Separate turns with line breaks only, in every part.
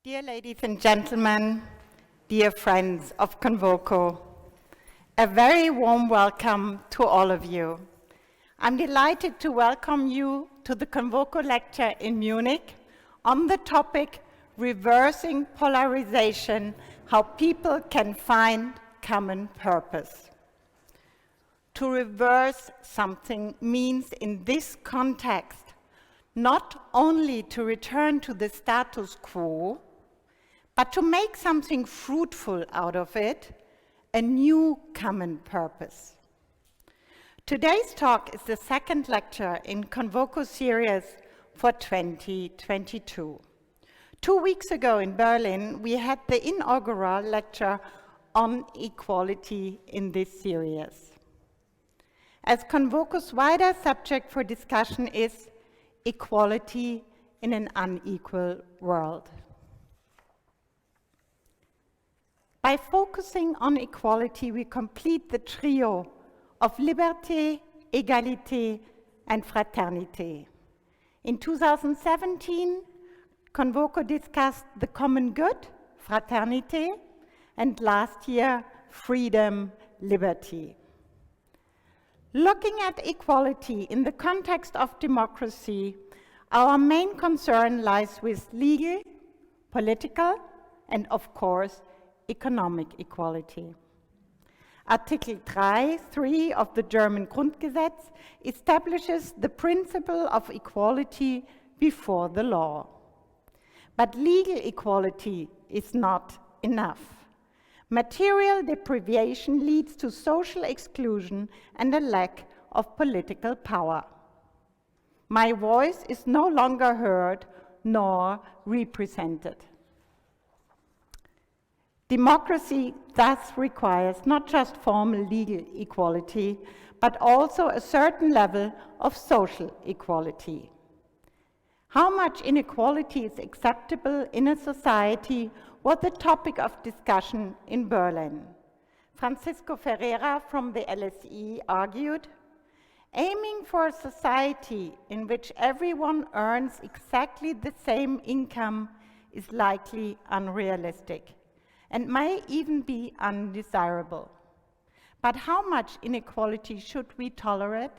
Dear ladies and gentlemen, dear friends of CONVOCO, a very warm welcome to all of you. I'm delighted to welcome you to the CONVOCO lecture in Munich on the topic Reversing Polarization, How People Can Find Common Purpose. To reverse something means in this context not only to return to the status quo, but to make something fruitful out of it, a new common purpose. Today's talk is the second lecture in CONVOCO series for 2022. 2 weeks ago in Berlin, we had the inaugural lecture on equality in this series. As CONVOCO's wider subject for discussion is equality in an unequal world. By focusing on equality, we complete the trio of liberté, égalité, and fraternité. In 2017, CONVOCO discussed the common good, fraternité, and last year, freedom, liberty. Looking at equality in the context of democracy, our main concern lies with legal, political, and of course, economic equality. Article 3 of the German Grundgesetz establishes the principle of equality before the law. But legal equality is not enough. Material deprivation leads to social exclusion and a lack of political power. My voice is no longer heard nor represented. Democracy thus requires not just formal legal equality, but also a certain level of social equality. How much inequality is acceptable in a society was the topic of discussion in Berlin. Francisco Ferreira from the LSE argued, aiming for a society in which everyone earns exactly the same income is likely unrealistic and may even be undesirable. But how much inequality should we tolerate?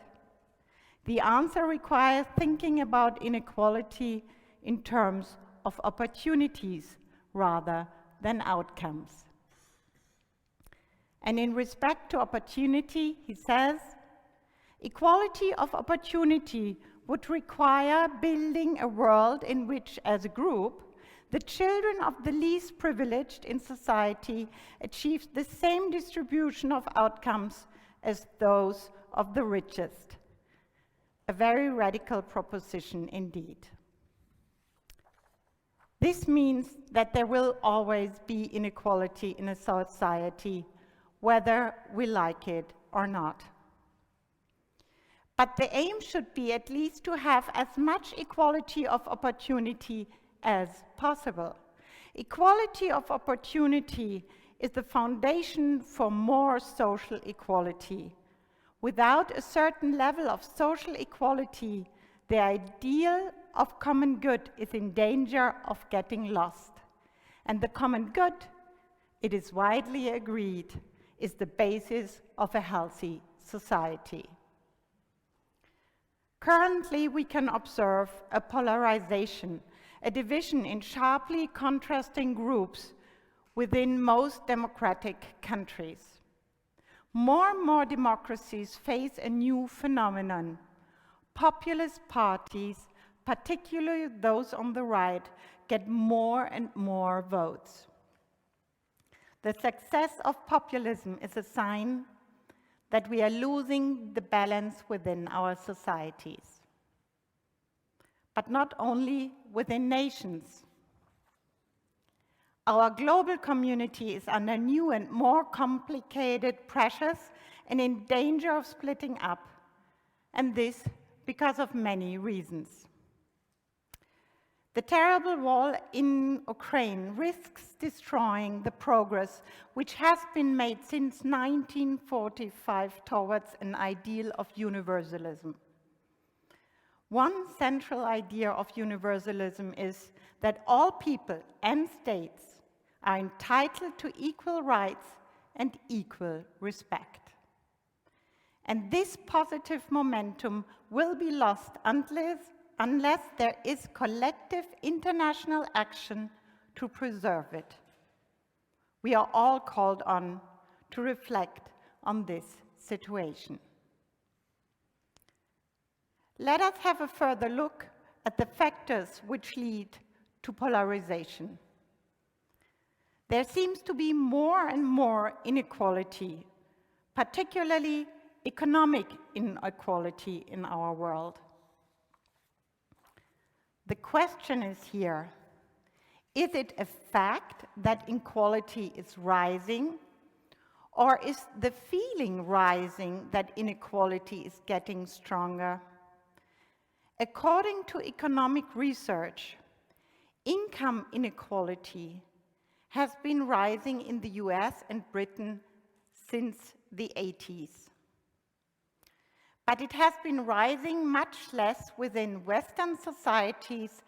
The answer requires thinking about inequality in terms of opportunities rather than outcomes. And in respect to opportunity, he says, equality of opportunity would require building a world in which, as a group, the children of the least privileged in society achieve the same distribution of outcomes as those of the richest. A very radical proposition indeed. This means that there will always be inequality in a society, whether we like it or not. But the aim should be at least to have as much equality of opportunity as possible. Equality of opportunity is the foundation for more social equality. Without a certain level of social equality, the ideal of common good is in danger of getting lost. And the common good, it is widely agreed, is the basis of a healthy society. Currently, we can observe a polarization, a division in sharply contrasting groups within most democratic countries. More and more democracies face a new phenomenon. Populist parties, particularly those on the right, get more and more votes. The success of populism is a sign that we are losing the balance within our societies. But not only within nations. Our global community is under new and more complicated pressures and in danger of splitting up, and this because of many reasons. The terrible war in Ukraine risks destroying the progress which has been made since 1945 towards an ideal of universalism. One central idea of universalism is that all people and states are entitled to equal rights and equal respect. And this positive momentum will be lost unless there is collective international action to preserve it. We are all called on to reflect on this situation. Let us have a further look at the factors which lead to polarization. There seems to be more and more inequality, particularly economic inequality in our world. The question is here, is it a fact that inequality is rising, or is the feeling rising that inequality is getting stronger? According to economic research, income inequality has been rising in the US and Britain since the 80s. But it has been rising much less within Western societies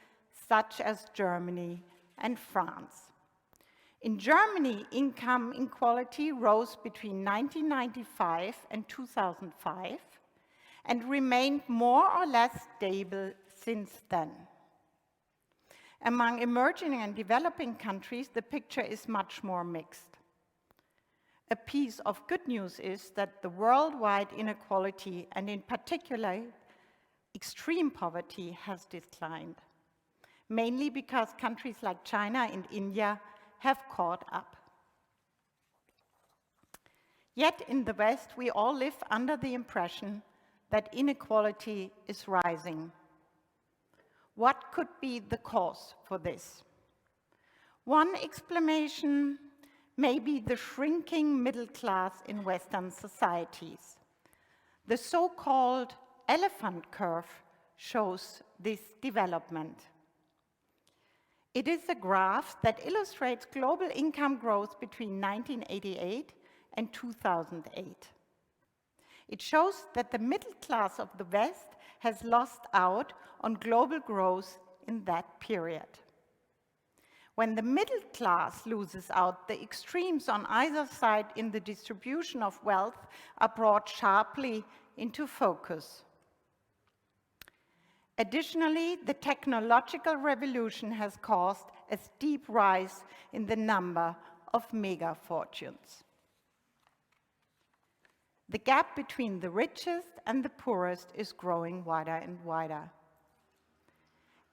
such as Germany and France. In Germany, income inequality rose between 1995 and 2005 and remained more or less stable since then. Among emerging and developing countries, the picture is much more mixed. A piece of good news is that the worldwide inequality, and in particular extreme poverty, has declined, mainly because countries like China and India have caught up. Yet in the West, we all live under the impression that inequality is rising. What could be the cause for this? One explanation may be the shrinking middle class in Western societies. The so-called elephant curve shows this development. It is a graph that illustrates global income growth between 1988 and 2008. It shows that the middle class of the West has lost out on global growth in that period. When the middle class loses out, the extremes on either side in the distribution of wealth are brought sharply into focus. Additionally, the technological revolution has caused a steep rise in the number of mega fortunes. The gap between the richest and the poorest is growing wider and wider.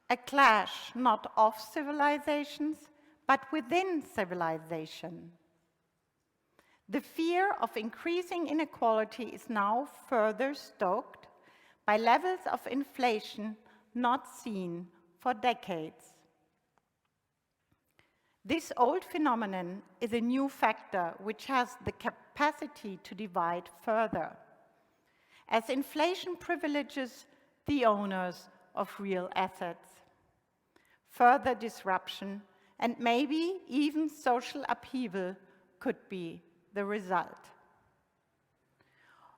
A clash not of civilizations, but within civilization. The fear of increasing inequality is now further stoked by levels of inflation not seen for decades. This old phenomenon is a new factor which has the capacity to divide further, as inflation privileges the owners of real assets. Further disruption and maybe even social upheaval could be the result.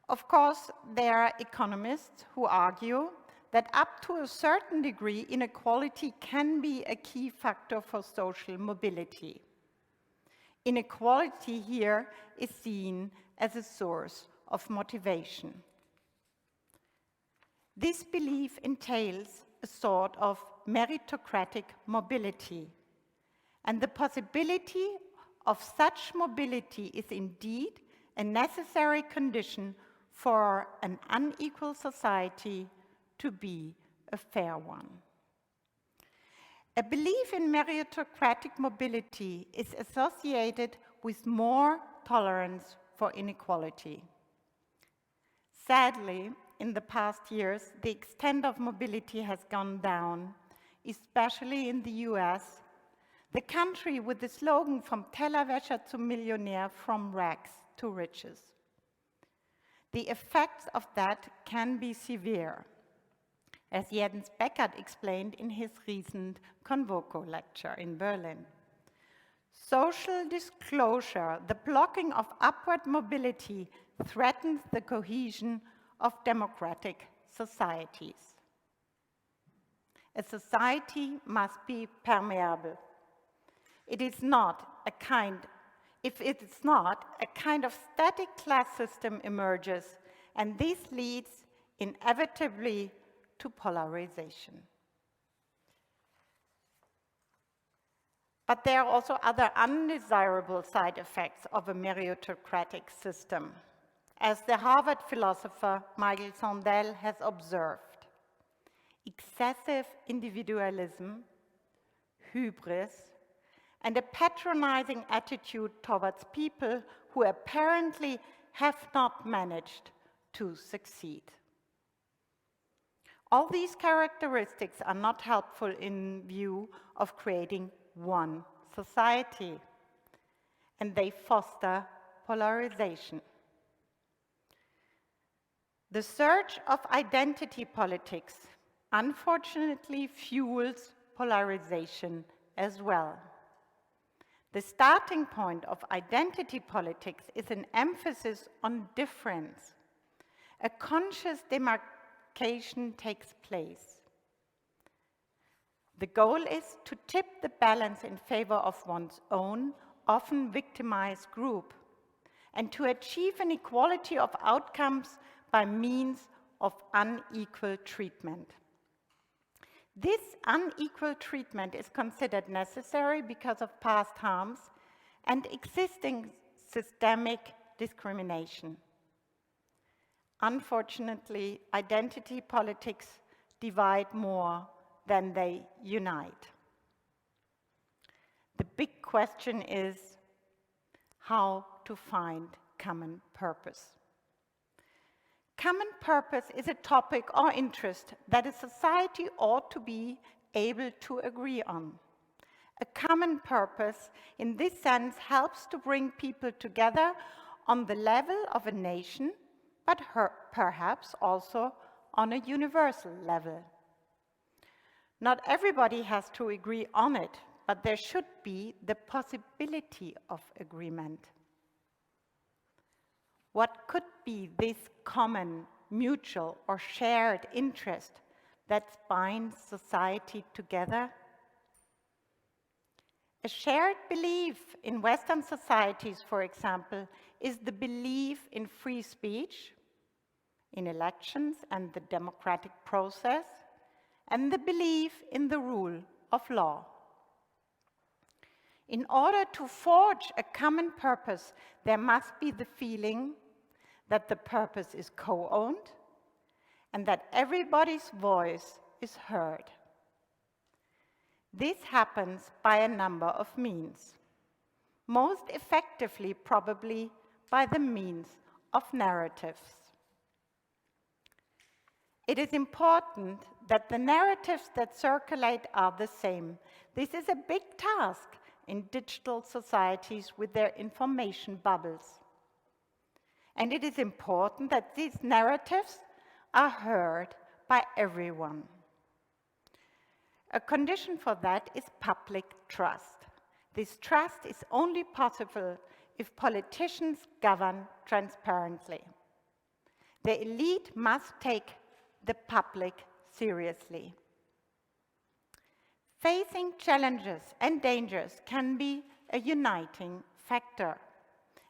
Of course, there are economists who argue that up to a certain degree, inequality can be a key factor for social mobility. Inequality here is seen as a source of motivation. This belief entails a sort of meritocratic mobility, and the possibility of such mobility is indeed a necessary condition for an unequal society to be a fair one. A belief in meritocratic mobility is associated with more tolerance for inequality. Sadly, in the past years, the extent of mobility has gone down, especially in the US, the country with the slogan "Vom Tellerwäscher zum Millionär, from rags to riches." The effects of that can be severe, as Jens Beckert explained in his recent CONVOCO lecture in Berlin. Social disclosure, the blocking of upward mobility, threatens the cohesion of democratic societies. A society must be permeable. It is not a kind, if it is not, a kind of static class system emerges, and this leads inevitably to polarization. But there are also other undesirable side effects of a meritocratic system, as the Harvard philosopher Michael Sandel has observed. Excessive individualism, hubris, and a patronizing attitude towards people who apparently have not managed to succeed. All these characteristics are not helpful in view of creating one society, and they foster polarization. The surge of identity politics unfortunately fuels polarization as well. The starting point of identity politics is an emphasis on difference. A conscious demarcation takes place. The goal is to tip the balance in favor of one's own, often victimized group, and to achieve an equality of outcomes by means of unequal treatment. This unequal treatment is considered necessary because of past harms and existing systemic discrimination. Unfortunately, identity politics divide more than they unite. The big question is how to find common purpose. Common purpose is a topic or interest that a society ought to be able to agree on. A common purpose in this sense helps to bring people together on the level of a nation, but perhaps also on a universal level. Not everybody has to agree on it, but there should be the possibility of agreement. What could be this common, mutual, or shared interest that binds society together? A shared belief in Western societies, for example, is the belief in free speech, in elections and the democratic process, and the belief in the rule of law. In order to forge a common purpose, there must be the feeling that the purpose is co-owned and that everybody's voice is heard. This happens by a number of means, most effectively probably by the means of narratives. It is important that the narratives that circulate are the same. This is a big task in digital societies with their information bubbles. And it is important that these narratives are heard by everyone. A condition for that is public trust. This trust is only possible if politicians govern transparently. The elite must take the public seriously. Facing challenges and dangers can be a uniting factor,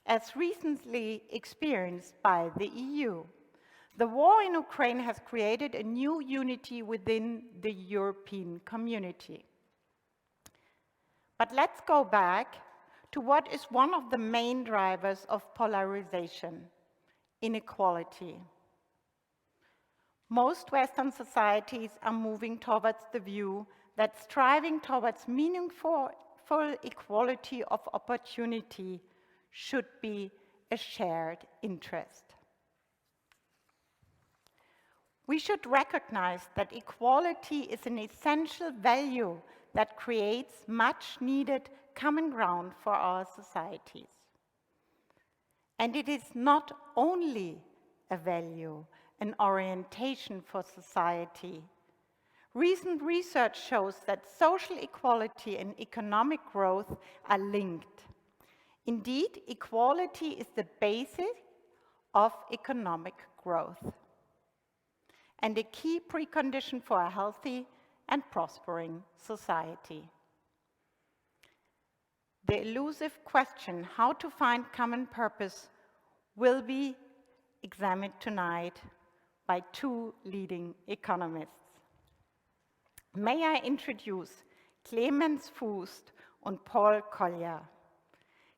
as recently experienced by the EU. The war in Ukraine has created a new unity within the European community. But let's go back to what is one of the main drivers of polarization: inequality. Most Western societies are moving towards the view that striving towards meaningful equality of opportunity should be a shared interest. We should recognize that equality is an essential value that creates much needed common ground for our societies. And it is not only a value, an orientation for society. Recent research shows that social equality and economic growth are linked. Indeed, equality is the basis of economic growth and a key precondition for a healthy and prospering society. The elusive question, how to find common purpose, will be examined tonight by two leading economists. May I introduce Clemens Fuest and Paul Collier.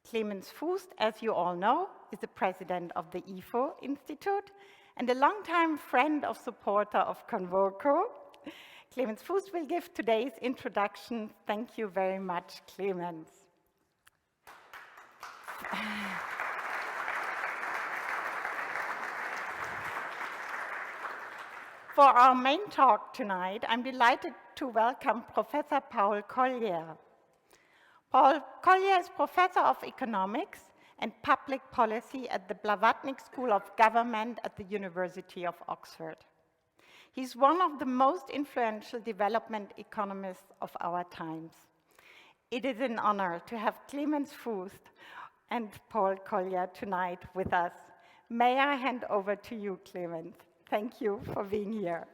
Clemens Fuest, as you all know, is the president of the IFO Institute and a longtime friend of supporter of CONVOCO. Clemens Fuest will give today's introduction. Thank you very much, Clemens. For our main talk tonight, I'm delighted to welcome Professor Paul Collier. Paul Collier is Professor of Economics and Public Policy at the Blavatnik School of Government at the University of Oxford. He's one of the most influential development economists of our times. It is an honor to have Clemens Fuest and Paul Collier tonight with us. May I hand over to you, Clemens? Thank you for being here.